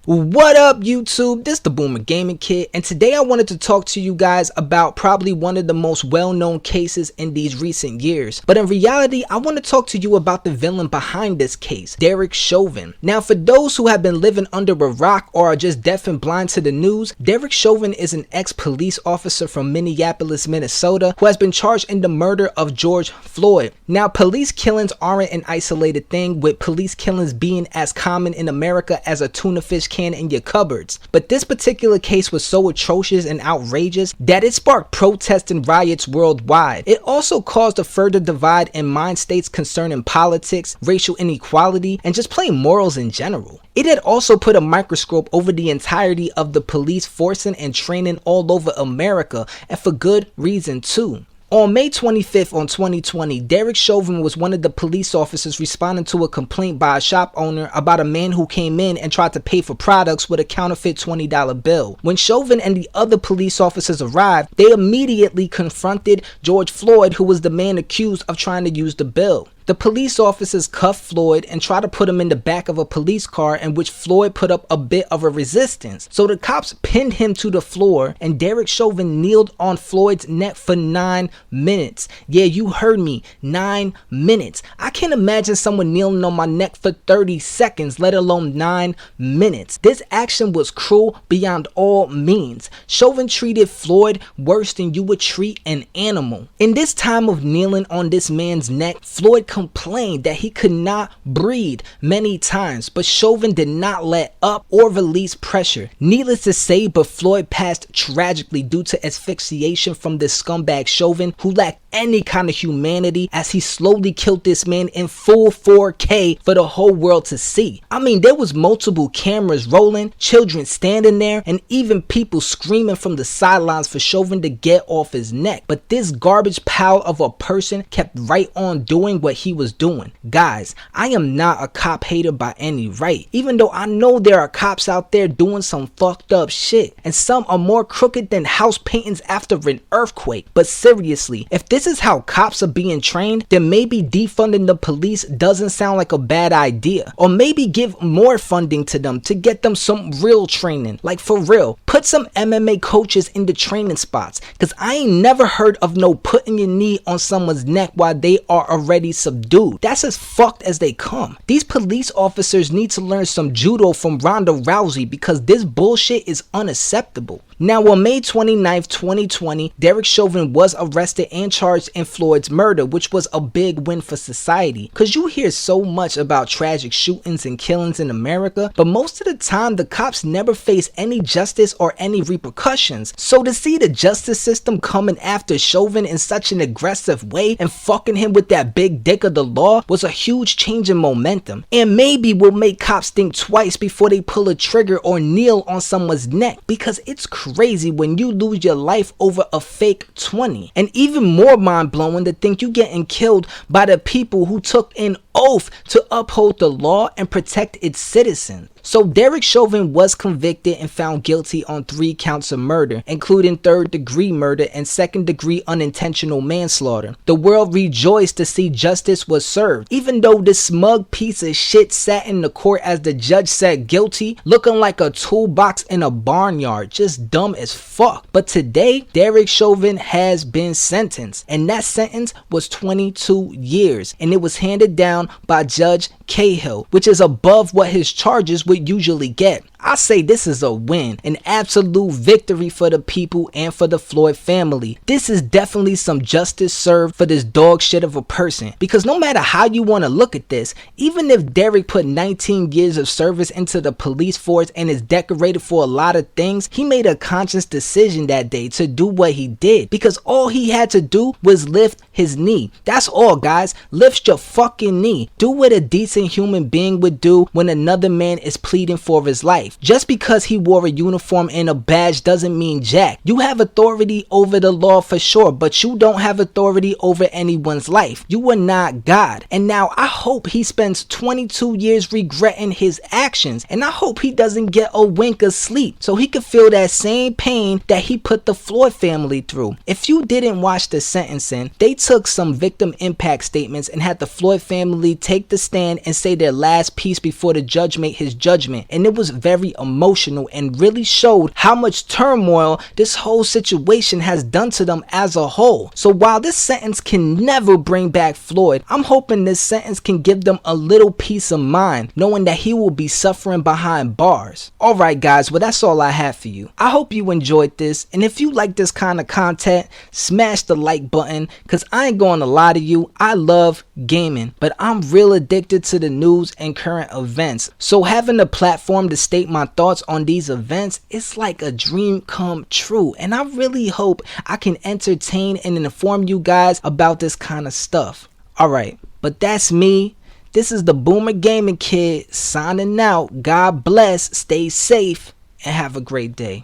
What up, YouTube? This the Boomer Gaming Kid, and today I wanted to talk to you guys about probably one of the most well-known cases in these recent years. But in reality, I want to talk to you about the villain behind this case, Derek Chauvin. Now, for those who have been living under a rock or are just deaf and blind to the news, Derek Chauvin is an ex-police officer from Minneapolis, Minnesota, who has been charged in the murder of George Floyd. Now, police killings aren't an isolated thing, with police killings being as common in America as a tuna fish can in your cupboards. But this particular case was so atrocious and outrageous that it sparked protests and riots worldwide. It also caused a further divide in mind states concerning politics, racial inequality, and just plain morals in general. It had also put a microscope over the entirety of the police forcing and training all over America, and for good reason too. On May 25th on 2020, Derek Chauvin was one of the police officers responding to a complaint by a shop owner about a man who came in and tried to pay for products with a counterfeit $20 bill. When Chauvin and the other police officers arrived, they immediately confronted George Floyd, who was the man accused of trying to use the bill. The police officers cuffed Floyd and tried to put him in the back of a police car, in which Floyd put up a bit of a resistance. So the cops pinned him to the floor, and Derek Chauvin kneeled on Floyd's neck for 9 minutes. Yeah, you heard me, 9 minutes. I can't imagine someone kneeling on my neck for 30 seconds, let alone 9 minutes. This action was cruel beyond all means. Chauvin treated Floyd worse than you would treat an animal. In this time of kneeling on this man's neck, Floyd complained that he could not breathe many times, but Chauvin did not let up or release pressure. Needless to say, but Floyd passed tragically due to asphyxiation from this scumbag Chauvin, who lacked any kind of humanity, as he slowly killed this man in full 4K for the whole world to see. I mean, there was multiple cameras rolling, children standing there, and even people screaming from the sidelines for Chauvin to get off his neck. But this garbage pile of a person kept right on doing what he was doing. Guys, I am not a cop hater by any right, even though I know there are cops out there doing some fucked up shit, and some are more crooked than house paintings after an earthquake. But seriously, if this is how cops are being trained, then maybe defunding the police doesn't sound like a bad idea. Or maybe give more funding to them to get them some real training. Like, for real, put some MMA coaches in the training spots, cause I ain't never heard of no putting your knee on someone's neck while they are already subdued. That's as fucked as they come. These police officers need to learn some judo from Ronda Rousey, because this bullshit is unacceptable. Now, on May 29th, 2020, Derek Chauvin was arrested and charged in Floyd's murder, which was a big win for society. Cause you hear so much about tragic shootings and killings in America, but most of the time the cops never face any justice or any repercussions. So to see the justice system coming after Chauvin in such an aggressive way and fucking him with that big dick of the law was a huge change in momentum, and maybe will make cops think twice before they pull a trigger or kneel on someone's neck, because it's crazy when you lose your life over a fake 20. And even more mind-blowing to think you getting killed by the people who took an oath to uphold the law and protect its citizens. So Derek Chauvin was convicted and found guilty on 3 counts of murder, including 3rd-degree murder and 2nd-degree unintentional manslaughter. The world rejoiced to see justice was served, even though this smug piece of shit sat in the court as the judge said guilty, looking like a toolbox in a barnyard, just dumb as fuck. But today, Derek Chauvin has been sentenced, and that sentence was 22 years, and it was handed down by Judge Cahill, which is above what his charges would usually get. I say this is a win, an absolute victory for the people and for the Floyd family. This is definitely some justice served for this dog shit of a person, because no matter how you want to look at this, even if Derek put 19 years of service into the police force and is decorated for a lot of things, he made a conscious decision that day to do what he did, because all he had to do was lift his knee. That's all, guys. Lift your fucking knee. Do what a decent human being would do when another man is pleading for his life. Just because he wore a uniform and a badge doesn't mean jack. You have authority over the law for sure, but you don't have authority over anyone's life. You are not God. And now I hope he spends 22 years regretting his actions, and I hope he doesn't get a wink of sleep so he can feel that same pain that he put the Floyd family through. If you didn't watch the sentencing, they took some victim impact statements and had the Floyd family take the stand and say their last piece before the judge made his judgment, and it was very very emotional and really showed how much turmoil this whole situation has done to them as a whole. So while this sentence can never bring back Floyd, I'm hoping this sentence can give them a little peace of mind, knowing that he will be suffering behind bars. Alright guys, well that's all I have for you. I hope you enjoyed this, and if you like this kind of content, smash the like button, cause I ain't gonna lie to you, I love gaming, but I'm real addicted to the news and current events. So having a platform to state my thoughts on these events, it's like a dream come true, and I really hope I can entertain and inform you guys about this kind of stuff. Alright, but that's me. This is the Boomer Gaming Kid signing out. God bless, stay safe, and have a great day.